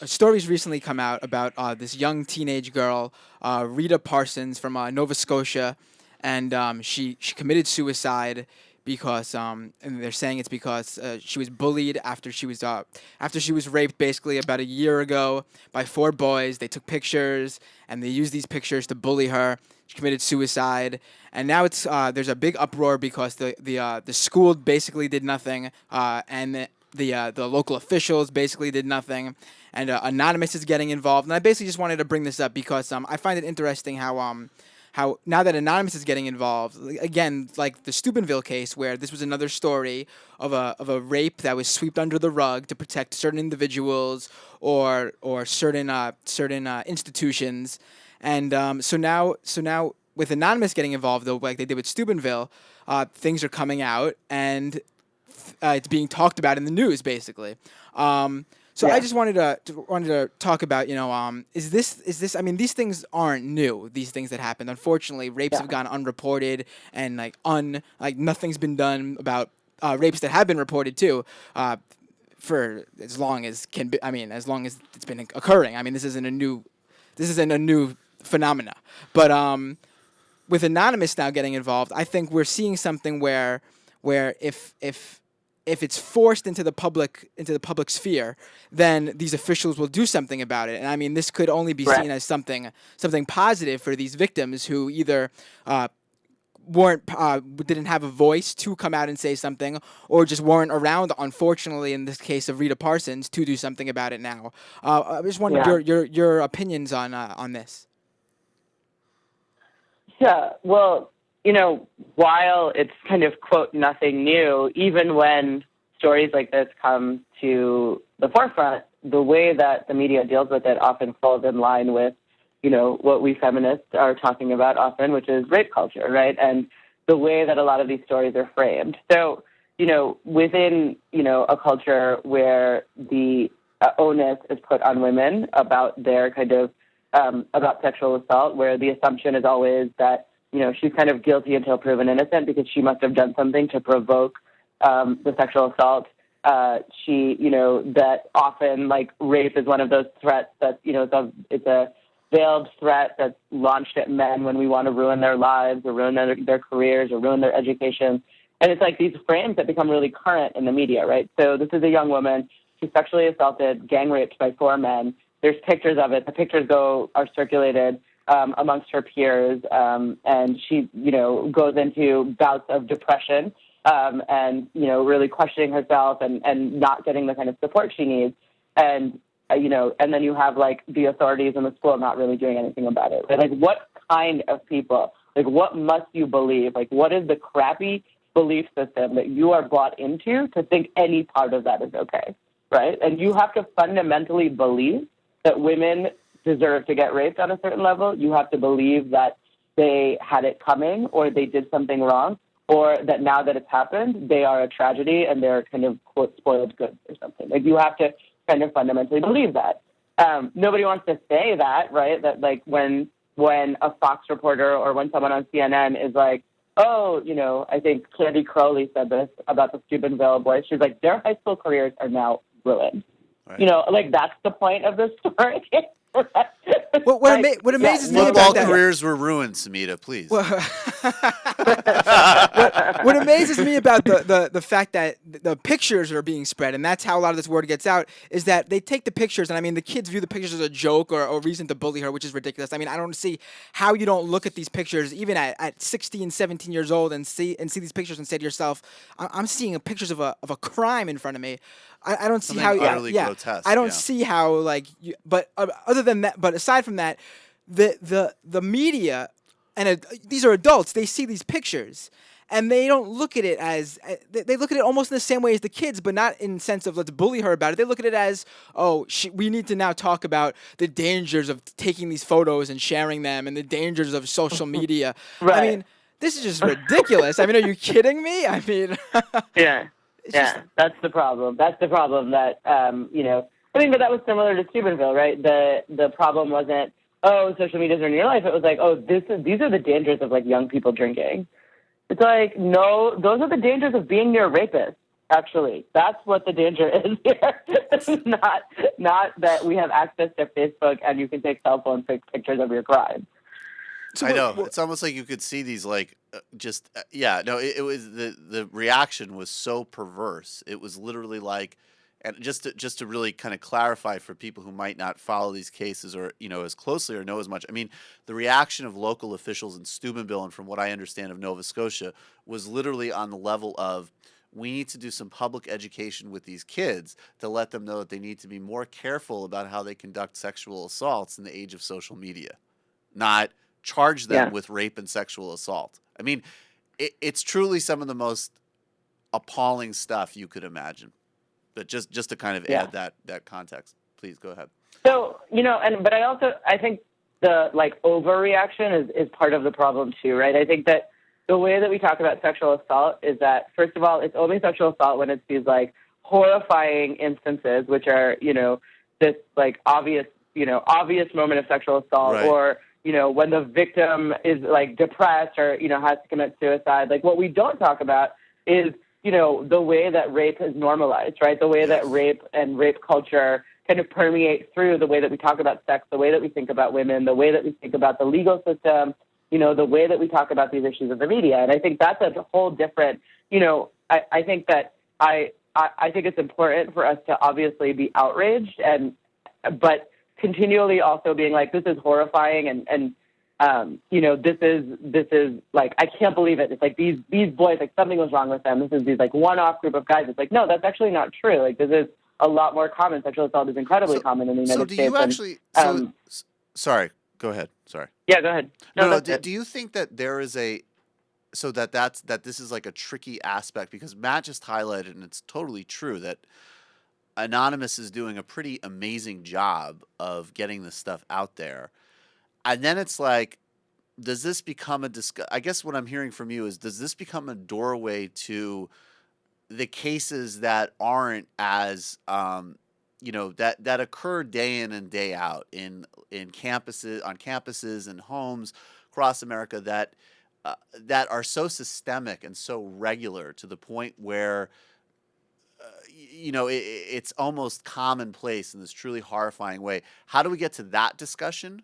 stories recently come out about this young teenage girl, Rehtaeh Parsons from Nova Scotia, and she committed suicide because and they're saying it's because she was bullied after she was raped basically about a year ago by four boys. They took pictures and they used these pictures to bully her. She committed suicide, and now it's there's a big uproar because the school basically did nothing, and the local officials basically did nothing, and Anonymous is getting involved. And I basically just wanted to bring this up because I find it interesting how now that Anonymous is getting involved, again, like the Steubenville case, where this was another story of a rape that was swept under the rug to protect certain individuals or certain institutions, and so now with Anonymous getting involved, though, like they did with Steubenville, things are coming out and it's being talked about in the news, basically. So I Yeah. just wanted to talk about, is this? I mean, these things aren't new. These things that happened. Unfortunately, rapes Yeah. have gone unreported, and like nothing's been done about rapes that have been reported too. For as long as can be. I mean, as long as it's been occurring. I mean, this isn't a new phenomena. But with Anonymous now getting involved, I think we're seeing something where if it's forced into the public sphere, then these officials will do something about it. And I mean, this could only be Right. seen as something positive for these victims who either weren't didn't have a voice to come out and say something, or just weren't around. Unfortunately, in this case of Rehtaeh Parsons, to do something about it now. I just wanted Yeah. your opinions on this. Yeah. Well, while it's kind of, quote, nothing new, even when stories like this come to the forefront, the way that the media deals with it often falls in line with, what we feminists are talking about often, which is rape culture, right? And the way that a lot of these stories are framed. So, within, a culture where the onus is put on women about their kind of about sexual assault, where the assumption is always that, she's kind of guilty until proven innocent because she must have done something to provoke the sexual assault. That often, like, rape is one of those threats that, it's a veiled threat that's launched at men when we want to ruin their lives or ruin their careers or ruin their education. And it's like these frames that become really current in the media, right? So this is a young woman. She's sexually assaulted, gang raped by four men. There's pictures of it. The pictures are circulated amongst her peers, and she, goes into bouts of depression and, really questioning herself and not getting the kind of support she needs. And, and then you have, like, the authorities in the school not really doing anything about it. Right? Like, what kind of people, like, what must you believe? Like, what is the crappy belief system that you are bought into to think any part of that is okay, right? And you have to fundamentally believe that women deserve to get raped on a certain level. You have to believe that they had it coming or they did something wrong, or that now that it's happened, they are a tragedy and they're kind of, quote, spoiled goods or something. Like, you have to kind of fundamentally believe that. Nobody wants to say that, right? That, like, when a Fox reporter or when someone on CNN is like, oh, I think Candy Crowley said this about the Steubenville boys. She's like, their high school careers are now ruined. Right. Like, that's the point of the story. What amazes me Football about that, careers were ruined, Samhita, please. what amazes me about the fact that the pictures are being spread, and that's how a lot of this word gets out, is that they take the pictures, and I mean, the kids view the pictures as a joke or a reason to bully her, which is ridiculous. I mean, I don't see how you don't look at these pictures, even at 16, 17 years old, and see these pictures and say to yourself, I'm seeing pictures of a crime in front of me. I don't see Something how. utterly Yeah, grotesque, I don't yeah. see how, like. But other than that, but aside from that, the media and these are adults. They see these pictures, and they don't look at it as they look at it almost in the same way as the kids, but not in the sense of let's bully her about it. They look at it as, oh, we need to now talk about the dangers of taking these photos and sharing them, and the dangers of social media. I Right. mean, this is just ridiculous. I mean, are you kidding me? I mean, Yeah. it's Yeah. just. That's the problem. That's the problem that, I mean, but that was similar to Steubenville, right? The problem wasn't, oh, social media's in your life. It was like, oh, these are the dangers of, like, young people drinking. It's like, no, those are the dangers of being near a rapist, actually. That's what the danger is here. not that we have access to Facebook and you can take cell phone pictures of your crime. I know. It's almost like you could see these it was the reaction was so perverse. It was literally like, and just to really kind of clarify for people who might not follow these cases or, as closely or know as much. I mean, the reaction of local officials in Steubenville and from what I understand of Nova Scotia was literally on the level of, we need to do some public education with these kids to let them know that they need to be more careful about how they conduct sexual assaults in the age of social media, not charge them with rape and sexual assault. I mean, it's truly some of the most appalling stuff you could imagine. But just to kind of add that context, please go ahead. So, but I think the overreaction is part of the problem too, right? I think that the way that we talk about sexual assault is that, first of all, it's only sexual assault when it's these horrifying instances, which are, this obvious moment of sexual assault, right. Or, when the victim is depressed or, has to commit suicide. What we don't talk about is, the way that rape is normalized, right? The way that rape and rape culture kind of permeates through the way that we talk about sex, the way that we think about women, the way that we think about the legal system, the way that we talk about these issues in the media. And I think that's a whole different, I think that I think it's important for us to obviously be outraged but continually also being this is horrifying and this is I can't believe it. It's these boys, something was wrong with them. This is these one-off group of guys. It's no, that's actually not true. This is a lot more common. Sexual assault is incredibly common in the United States. So do you actually, sorry, go ahead. Sorry. Yeah, go ahead. No. Do you think that there is that this is a tricky aspect? Because Matt just highlighted, and it's totally true, that Anonymous is doing a pretty amazing job of getting this stuff out there. And then it's does this become I guess what I'm hearing from you is, does this become a doorway to the cases that aren't as, that occur day in and day out on campuses and homes across America that are so systemic and so regular to the point where, it's almost commonplace in this truly horrifying way? How do we get to that discussion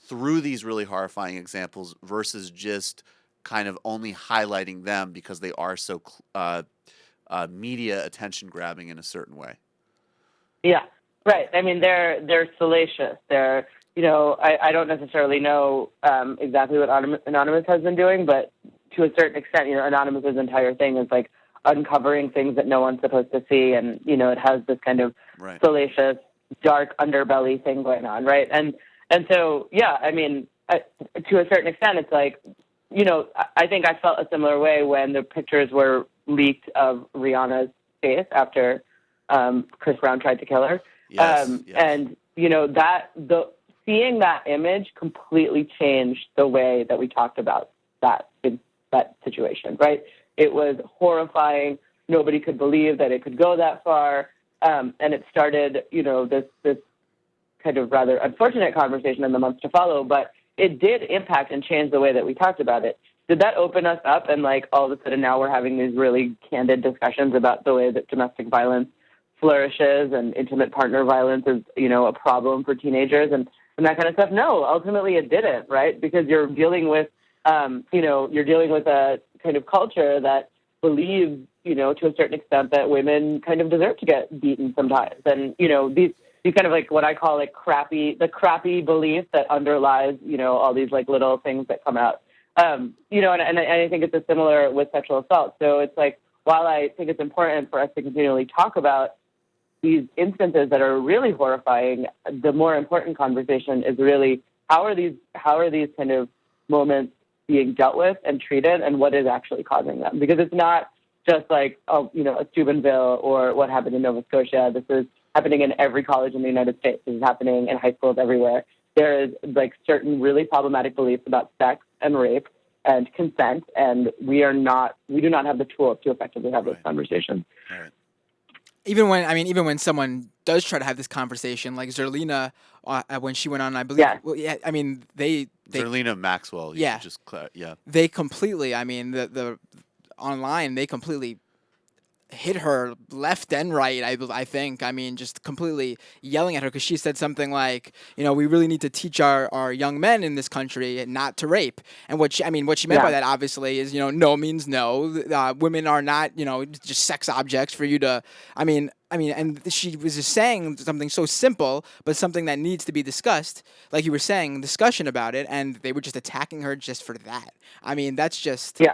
through these really horrifying examples versus just kind of only highlighting them because they are so media attention grabbing in a certain way? Yeah, right. I mean, they're salacious. They're, I don't necessarily know exactly what Anonymous has been doing, but to a certain extent, Anonymous's entire thing is uncovering things that no one's supposed to see, and it has this kind of salacious, dark underbelly thing going on, right? And so, yeah, I mean, to a certain extent, it's I think I felt a similar way when the pictures were leaked of Rihanna's face after Chris Brown tried to kill her. Yes. And, seeing that image completely changed the way that we talked about that situation, right? It was horrifying. Nobody could believe that it could go that far. And it started, this kind of rather unfortunate conversation in the months to follow, but it did impact and change the way that we talked about it. Did that open us up and all of a sudden now we're having these really candid discussions about the way that domestic violence flourishes and intimate partner violence is, a problem for teenagers and that kind of stuff? No, ultimately it didn't, right? Because you're dealing with, you're dealing with a kind of culture that believes, to a certain extent that women kind of deserve to get beaten sometimes. And, these kind of what I call the crappy belief that underlies, all these little things that come out. And I think it's similar with sexual assault. So it's while I think it's important for us to continually talk about these instances that are really horrifying, the more important conversation is really how are these kind of moments being dealt with and treated, and what is actually causing them? Because it's not just a Steubenville or what happened in Nova Scotia. This is happening in every college in the United States. This is happening in high schools everywhere. There is certain really problematic beliefs about sex and rape and consent, and we do not have the tools to effectively have those conversations. Right. Even when someone does try to have this conversation, like Zerlina, when she went on, I believe. Yeah. Well, yeah. I mean, they Zerlina Maxwell. Yeah. Yeah. They completely. I mean, the online, they completely hit her left and right. I think. I mean, just completely yelling at her because she said something like, we really need to teach our young men in this country not to rape. And what she meant by Yeah. that obviously is, no means no. Women are not, just sex objects for you to. And she was just saying something so simple, but something that needs to be discussed. Like you were saying, discussion about it, and they were just attacking her just for that. I mean, that's just Yeah.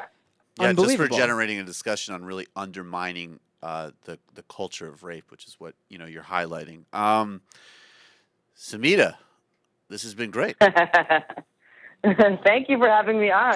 Yeah, just for unbelievable. generating a discussion on really undermining the culture of rape, which is what you're highlighting. Samhita, this has been great. Thank you for having me on.